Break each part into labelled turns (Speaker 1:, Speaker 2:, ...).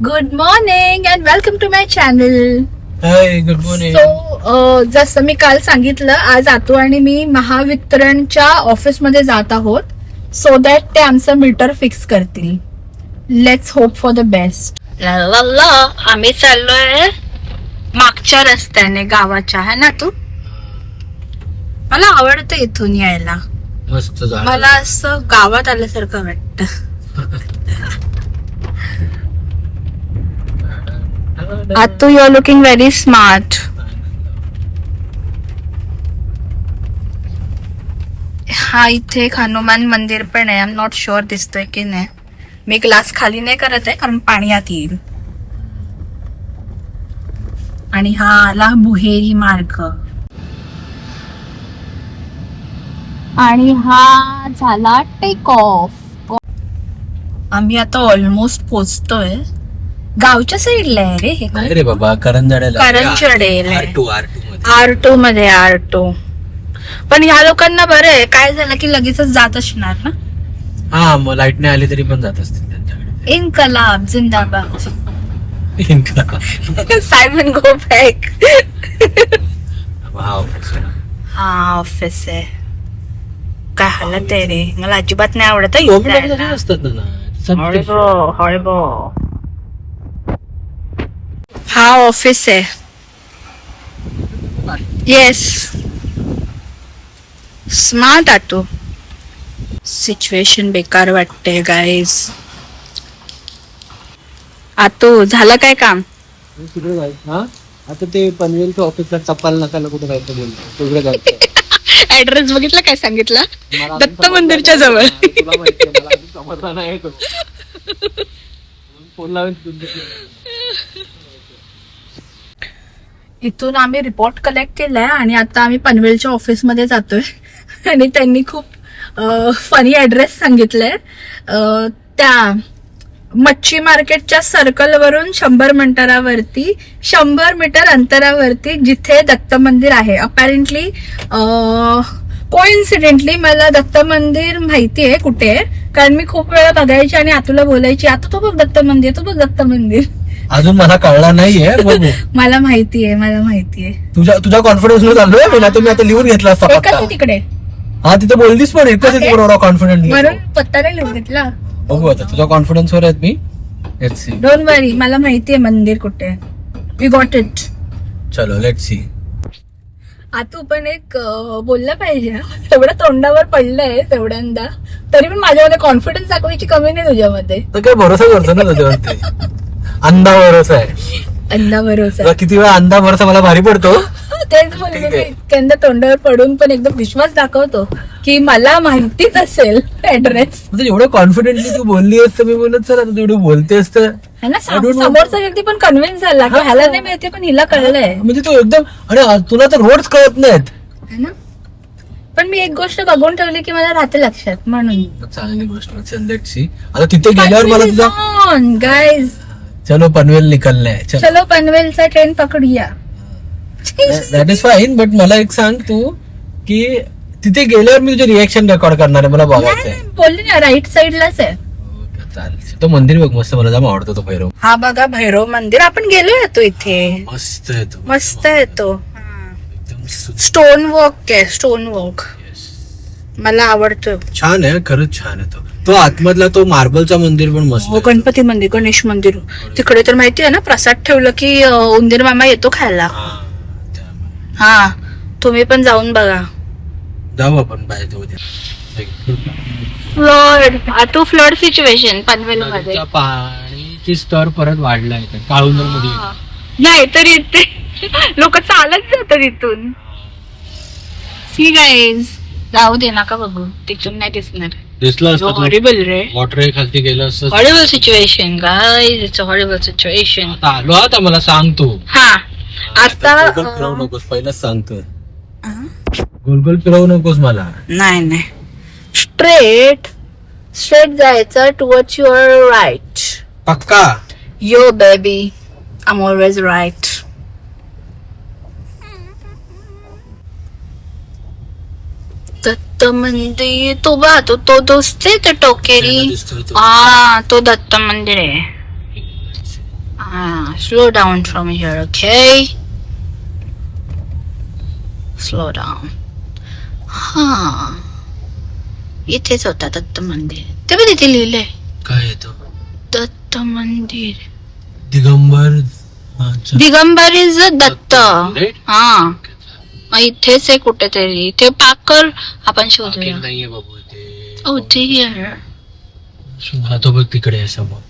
Speaker 1: Good morning and welcome to my channel.
Speaker 2: Hi, good morning.
Speaker 1: So जसं मी काल सांगितलं, आज आतू आणि मी महावितरणच्या ऑफिसमध्ये जात आहोत, सो दॅट ते आमचं मीटर फिक्स करतील. Let's hope for the best. आम्ही चाललोय मागच्या रस्त्याने गावाच्या, है ना तू? मला आवडतं इथून यायला.
Speaker 2: मस्त झालं.
Speaker 1: मला असं गावात आल्यासारखं वाटतं. Atu, you are looking very smart. हा, इथे एक हनुमान मंदिर पण आहे. आय एम नॉट शुअर दिसतोय की नाही. मी ग्लास खाली नाही करत आहे कारण पाणी आत येईल. आणि हा आला बुहेरी मार्ग. आणि हा झाला टेक ऑफ. आम्ही आता ऑलमोस्ट पोचतोय. गावच्या साईडला आहे रे हे.
Speaker 2: नाही रे बाबा, करंजाड्याला.
Speaker 1: करंजडेला आहे.
Speaker 2: R2
Speaker 1: मध्ये R2. पण ह्या लोकांना बरं आहे, काय झालं की लगेचच जात असणार ना.
Speaker 2: हा, मग लाईट नाही आली तरी पण जात असतील त्यांच्याकडे.
Speaker 1: इन्कलाब जिंदाबाद. Simon go back. हा, ऑफिस आहे. काय हालत आहे रे, मला अजिबात नाही आवडत. हा ऑफिस आहे. Yes, smart auto. सिच्युएशन बेकार वाटते गाईज. आतो झालं काय काम?
Speaker 2: आता ते पनवेलच्या ऑफिसला टपाल नाकाला कुठे जायचं बोलतो.
Speaker 1: ऍड्रेस बघितला काय सांगितला? दत्त मंदिरच्या जवळ. इथून आम्ही रिपोर्ट कलेक्ट केलाय आणि आता आम्ही पनवेलच्या ऑफिस मध्ये जातोय. आणि त्यांनी खूप फनी ऍड्रेस सांगितलंय. त्या मच्छी मार्केटच्या सर्कल वरून 100 मीटरावरती 100 मीटर अंतरावरती जिथे दत्त मंदिर आहे. अपॅरेंटली कोइन्सिडेंटली मला दत्त मंदिर माहिती आहे कुठे आहे, कारण मी खूप वेळा बघायची आणि आतूला बोलायची, आता तो बघ दत्त मंदिर, तो बघ दत्त मंदिर.
Speaker 2: अजून मला कळला नाहीये.
Speaker 1: मला माहितीये.
Speaker 2: तुझा कॉन्फिडन्स न चाललोय मी. तुम्ही आता लिहून घेतला असता
Speaker 1: एकच आहे तिकडे.
Speaker 2: हा, तिथे बोललीस पण एकच आहे बरोबर कॉन्फिडंट.
Speaker 1: म्हणून पत्ता नाही लिहून घेतला.
Speaker 2: बघू आता तुझ्या कॉन्फिडन्स वर आहेत मी. Let's see.
Speaker 1: डोंट वरी, मला माहितीये मंदिर कुठे आहे. We got it.
Speaker 2: चलो लेट्स सी.
Speaker 1: आतू पण एक बोललं पाहिजे. तेवढं तोंडावर पडलंय तेवढ्यांदा, तरी पण माझ्यामध्ये कॉन्फिडन्स दाखवायची कमी नाही तुझ्यामध्ये.
Speaker 2: तर काय भरोसा करतो ना तुझ्यावरती. अंधा भरोसा आहे.
Speaker 1: अंधा भरोसा.
Speaker 2: तुला किती वेळा अंधा भरोसा मला भारी पडतो.
Speaker 1: तेच बोलले मी, इतक्यांदा तोंडावर पडून पण एकदम विश्वास दाखवतो की मला माहितीच असेल ऍड्रेस.
Speaker 2: एवढं कॉन्फिडेंटली तू बोलली असतं, मी बोलत सर आता तेवढं बोलते असतं
Speaker 1: ना. समोरचा व्यक्ती पण कन्व्हिन्स झाला की ह्याला नाही माहिती पण हिला कळलंय.
Speaker 2: म्हणजे तू एकदम, आणि तुला तर रोडच कळत नाहीत
Speaker 1: है ना. पण मी एक गोष्ट बघून ठेवली की मला राहते लक्षात, म्हणून.
Speaker 2: चांगली गोष्ट. Let's see. आता तिथे गेल्यावर मला तुझा
Speaker 1: गाईज,
Speaker 2: चलो पनवेल निकललाय.
Speaker 1: चलो पनवेलचा ट्रेन पकडूया.
Speaker 2: That is fine. बट मला एक सांग तू की तिथे गेल्यावर मी तुझे रिएक्शन रेकॉर्ड करणार आहे. मला बघायचंय.
Speaker 1: बोलली ना, राईट साइडलाच आहे.
Speaker 2: चालेल. तो मंदिर बघ मस्त, मला जाम आवडतो तो भैरव.
Speaker 1: हा बघा, भैरव मंदिर. आपण गेलोय तो इथे.
Speaker 2: मस्त आहे तो.
Speaker 1: मस्त आहे तो.
Speaker 2: एकदम
Speaker 1: स्टोन वर्क आहे, स्टोन वर्क. मला आवडतो.
Speaker 2: छान आहे, खरंच छान आहे तो. तो आतमधला तो मार्बलचा मंदिर पण मस्त.
Speaker 1: हो, गणपती मंदिर, गणेश मंदिर. तिकडे तर माहिती आहे ना, प्रसाद ठेवलं की उंदीर मामा येतो खायला. हा, तुम्ही पण जाऊन बघा.
Speaker 2: जाऊ आपण बाहेर उद्या.
Speaker 1: फ्लड, आतू फ्लड सिच्युएशन पनवेल मध्ये.
Speaker 2: पाणीची स्तर परत वाढलाय काळुंदर मध्ये.
Speaker 1: नाही तर इथे लोक चालत जातात इथून. सी गाईज, जाऊ दे नका बघू, तिथून नाही दिसणार.
Speaker 2: दिसलं असतं
Speaker 1: हॉरिबल रे.
Speaker 2: वॉटर खालती गेलं असतं.
Speaker 1: Horrible situation guys, it's a horrible situation.
Speaker 2: आलो आता, मला सांग तू.
Speaker 1: हा, आता
Speaker 2: फिरवू नकोस, पहिलाच सांगतो. गोल गोल फिरवू नकोस मला.
Speaker 1: नाही, स्ट्रेट जायचं टुवर्ड्स युअर राईट.
Speaker 2: पक्का.
Speaker 1: Yo baby, I am always right. Datta मंदिर तो बा तो दोस्ते ते टोकेरी. हा, तो दत्त मंदिर आहे. Slow down from here. Okay, slow down. हा, इथेच होता दत्त मंदिर. ते पण तिथे लिहिलंय
Speaker 2: काय येतो
Speaker 1: दत्त मंदिर.
Speaker 2: दिगंबर.
Speaker 1: दिगंबर इज दत्त.
Speaker 2: Right?
Speaker 1: हा, मग इथेच आहे कुठेतरी. इथे पाकर आपण शोधूया.
Speaker 2: नाहीये बाबू ते.
Speaker 1: ओ डिअर,
Speaker 2: हा तो बघ तिकडे आहे समोर.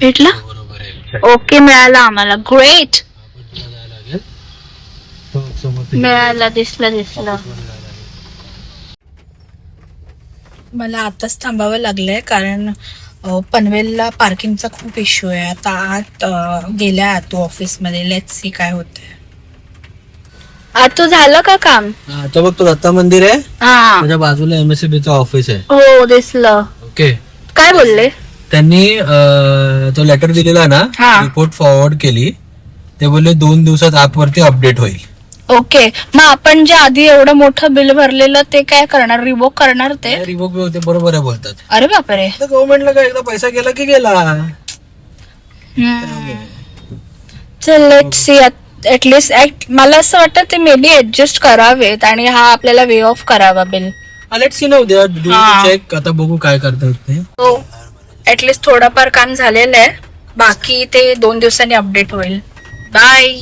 Speaker 1: भेटला.
Speaker 2: बरोबर आहे.
Speaker 1: ओके, मिळाला आम्हाला. ग्रेट,
Speaker 2: आपण तुला जायला लागेल. तो समोर तिकडे
Speaker 1: मिळाला. दिसलं.
Speaker 2: office मध्ये जायला लागेल.
Speaker 1: मला आताच थांबावं लागलंय कारण पनवेलला पार्किंगचा खूप इश्यू आहे. आता आत गेल्या आतू ऑफिस मध्ये. लेट्स सी काय होतंय. आतू झालं का काम?
Speaker 2: हा, तो बघ तो दत्त मंदिर आहे.
Speaker 1: हा,
Speaker 2: माझ्या बाजूला MSCB चं ऑफिस आहे.
Speaker 1: हो दिसलं.
Speaker 2: ओके,
Speaker 1: काय बोलले?
Speaker 2: त्यांनी तो लेटर दिलेला ना,
Speaker 1: हा.
Speaker 2: रिपोर्ट फॉरवर्ड केली. ते बोलले 2 दिवसात ऍप वरती अपडेट होईल.
Speaker 1: ओके, मग आपण जे आधी एवढं मोठं बिल भरलेलं ते काय करणार? रिवोक करणार ते?
Speaker 2: रिवोक ते बरोबर आहे बोलतात.
Speaker 1: अरे बापरे.
Speaker 2: गव्हर्नमेंटला काय एकदा पैसा गेला की गेला.
Speaker 1: चल लेट्स सी. ऍटलिस्ट मला असं वाटतं ते मे बी ऍडजस्ट करावेत आणि हा आपल्याला वे ऑफ करावा बिल.
Speaker 2: Let's see. नव्हत्या
Speaker 1: हा.
Speaker 2: चेक. आता बघू काय करतात ते.
Speaker 1: हो, ऍटलिस्ट थोडंफार काम झालेलं आहे. बाकी ते 2 दिवसांनी अपडेट होईल. बाय.